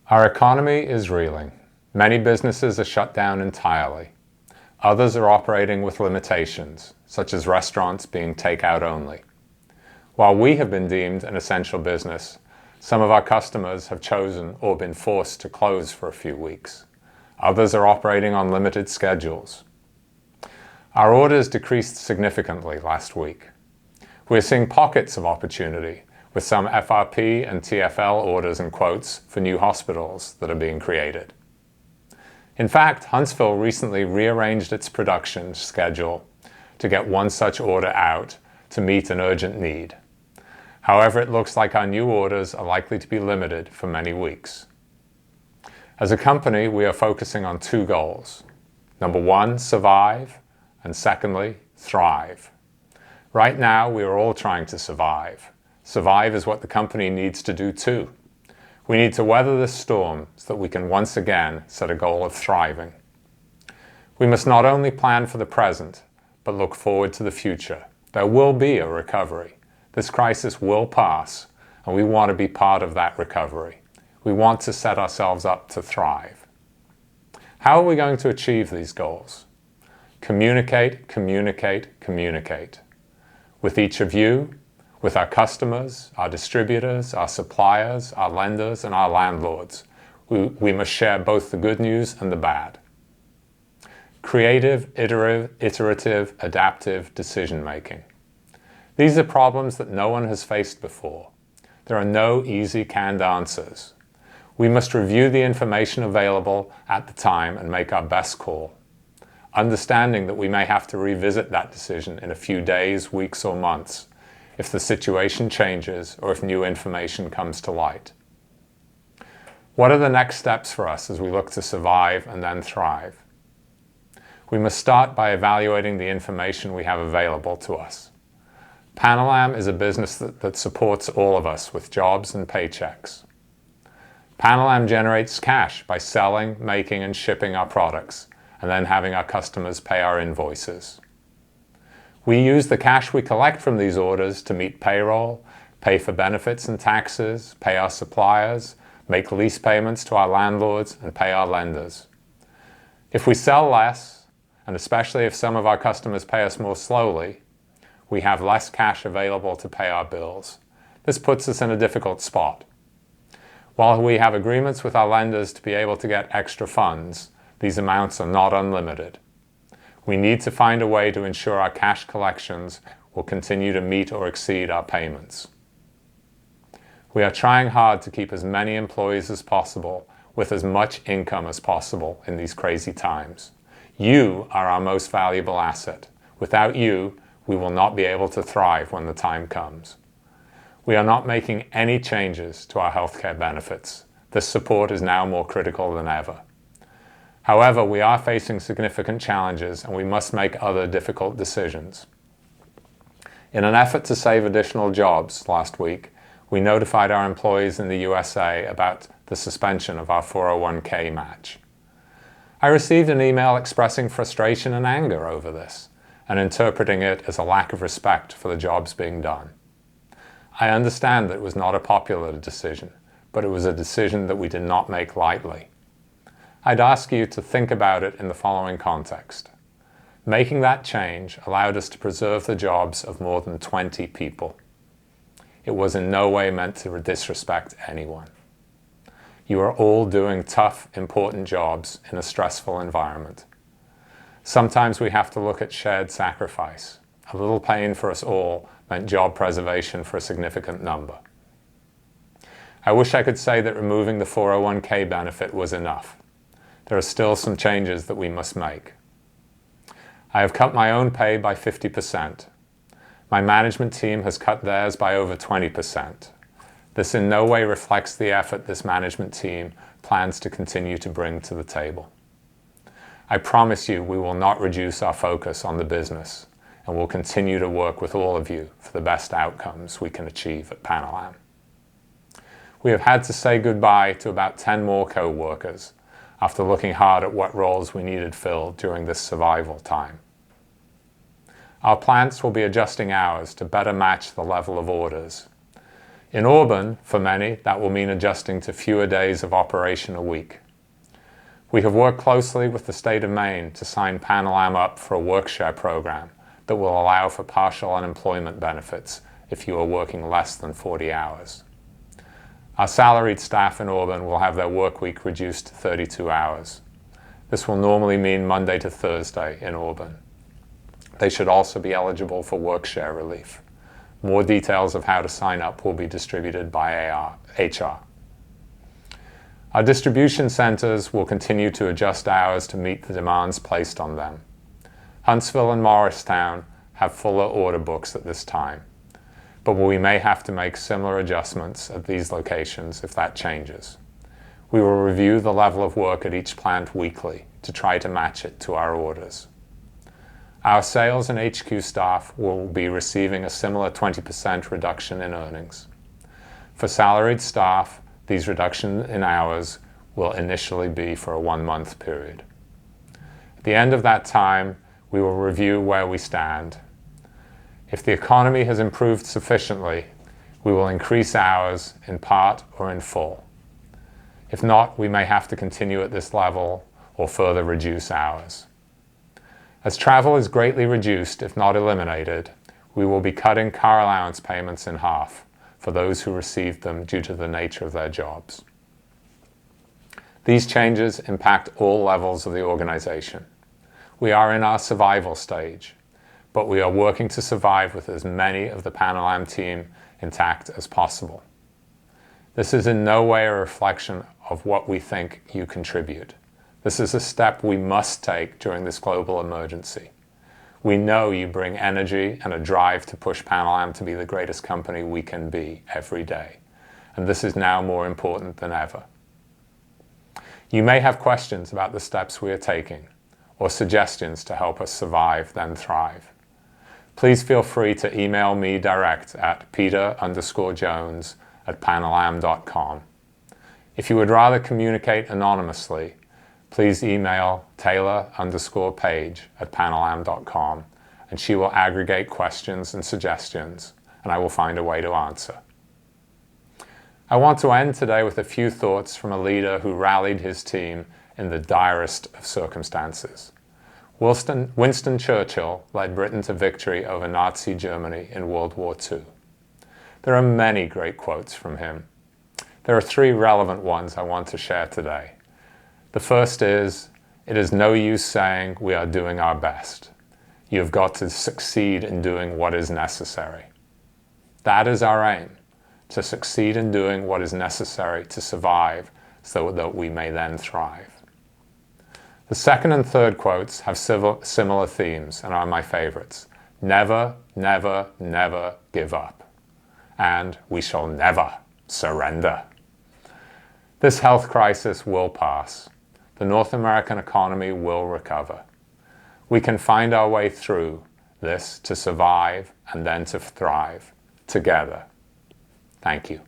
Our economy is reeling. Many businesses are shut down entirely. Others are operating with limitations, such as restaurants being takeout only. While we have been deemed an essential business, some of our customers have chosen or been forced to close for a few weeks. Others are operating on limited schedules. Our orders decreased significantly last week. We're seeing pockets of opportunity with some FRP and TFL orders and quotes for new hospitals that are being created. In fact, Huntsville recently rearranged its production schedule to get one such order out to meet an urgent need. However, it looks like our new orders are likely to be limited for many weeks. As a company, we are focusing on two goals. Number one, survive, and secondly, thrive. Right now, we are all trying to survive. Survive is what the company needs to do too. We need to weather this storm so that we can once again set a goal of thriving. We must not only plan for the present, but look forward to the future. There will be a recovery. This crisis will pass, and we want to be part of that recovery. We want to set ourselves up to thrive. How are we going to achieve these goals? Communicate, communicate, communicate. With each of you, with our customers, our distributors, our suppliers, our lenders, and our landlords. We must share both the good news and the bad. Creative, iterative, adaptive decision-making. These are problems that no one has faced before. There are no easy canned answers. We must review the information available at the time and make our best call, understanding that we may have to revisit that decision in a few days, weeks, or months if the situation changes or if new information comes to light. What are the next steps for us as we look to survive and then thrive? We must start by evaluating the information we have available to us. Panolam is a business that supports all of us with jobs and paychecks. Panolam generates cash by selling, making, and shipping our products, and then having our customers pay our invoices. We use the cash we collect from these orders to meet payroll, pay for benefits and taxes, pay our suppliers, make lease payments to our landlords, and pay our lenders. If we sell less, and especially if some of our customers pay us more slowly, we have less cash available to pay our bills. This puts us in a difficult spot. While we have agreements with our lenders to be able to get extra funds, these amounts are not unlimited. We need to find a way to ensure our cash collections will continue to meet or exceed our payments. We are trying hard to keep as many employees as possible with as much income as possible in these crazy times. You are our most valuable asset. Without you, we will not be able to thrive when the time comes. We are not making any changes to our healthcare benefits. This support is now more critical than ever. However, we are facing significant challenges and we must make other difficult decisions. In an effort to save additional jobs last week, we notified our employees in the USA about the suspension of our 401k match. I received an email expressing frustration and anger over this and interpreting it as a lack of respect for the jobs being done. I understand that it was not a popular decision, but it was a decision that we did not make lightly. I'd ask you to think about it in the following context. Making that change allowed us to preserve the jobs of more than 20 people. It was in no way meant to disrespect anyone. You are all doing tough, important jobs in a stressful environment. Sometimes we have to look at shared sacrifice. A little pain for us all meant job preservation for a significant number. I wish I could say that removing the 401k benefit was enough. There are still some changes that we must make. I have cut my own pay by 50%. My management team has cut theirs by over 20%. This in no way reflects the effort this management team plans to continue to bring to the table. I promise you we will not reduce our focus on the business and will continue to work with all of you for the best outcomes we can achieve at Panolam. We have had to say goodbye to about 10 more co-workers after looking hard at what roles we needed filled during this survival time. Our plants will be adjusting hours to better match the level of orders. In Auburn, for many, that will mean adjusting to fewer days of operation a week. We have worked closely with the state of Maine to sign Panolam up for a work-share program that will allow for partial unemployment benefits if you are working less than 40 hours. Our salaried staff in Auburn will have their work week reduced to 32 hours. This will normally mean Monday to Thursday in Auburn. They should also be eligible for work-share relief. More details of how to sign up will be distributed by HR. Our distribution centers will continue to adjust hours to meet the demands placed on them. Huntsville and Morristown have fuller order books at this time, but we may have to make similar adjustments at these locations if that changes. We will review the level of work at each plant weekly to try to match it to our orders. Our sales and HQ staff will be receiving a similar 20% reduction in earnings. For salaried staff, these reductions in hours will initially be for a 1-month period. At the end of that time, we will review where we stand. If the economy has improved sufficiently, we will increase hours in part or in full. If not, we may have to continue at this level or further reduce hours. As travel is greatly reduced, if not eliminated, we will be cutting car allowance payments in half for those who received them due to the nature of their jobs. These changes impact all levels of the organization. We are in our survival stage, but we are working to survive with as many of the Panolam team intact as possible. This is in no way a reflection of what we think you contribute. This is a step we must take during this global emergency. We know you bring energy and a drive to push Panolam to be the greatest company we can be every day, and this is now more important than ever. You may have questions about the steps we are taking, or suggestions to help us survive, then thrive. Please feel free to email me direct at peter_jones@panolam.com. If you would rather communicate anonymously, please email Taylor_Page@panolam.com, and she will aggregate questions and suggestions, and I will find a way to answer. I want to end today with a few thoughts from a leader who rallied his team in the direst of circumstances. Winston Churchill led Britain to victory over Nazi Germany in World War II. There are many great quotes from him. There are 3 relevant ones I want to share today. The first is, "It is no use saying we are doing our best. You have got to succeed in doing what is necessary." That is our aim, to succeed in doing what is necessary to survive so that we may then thrive. The second and third quotes have similar themes and are my favorites. Never, never, never give up. And we shall never surrender. This health crisis will pass. The North American economy will recover. We can find our way through this to survive and then to thrive together. Thank you.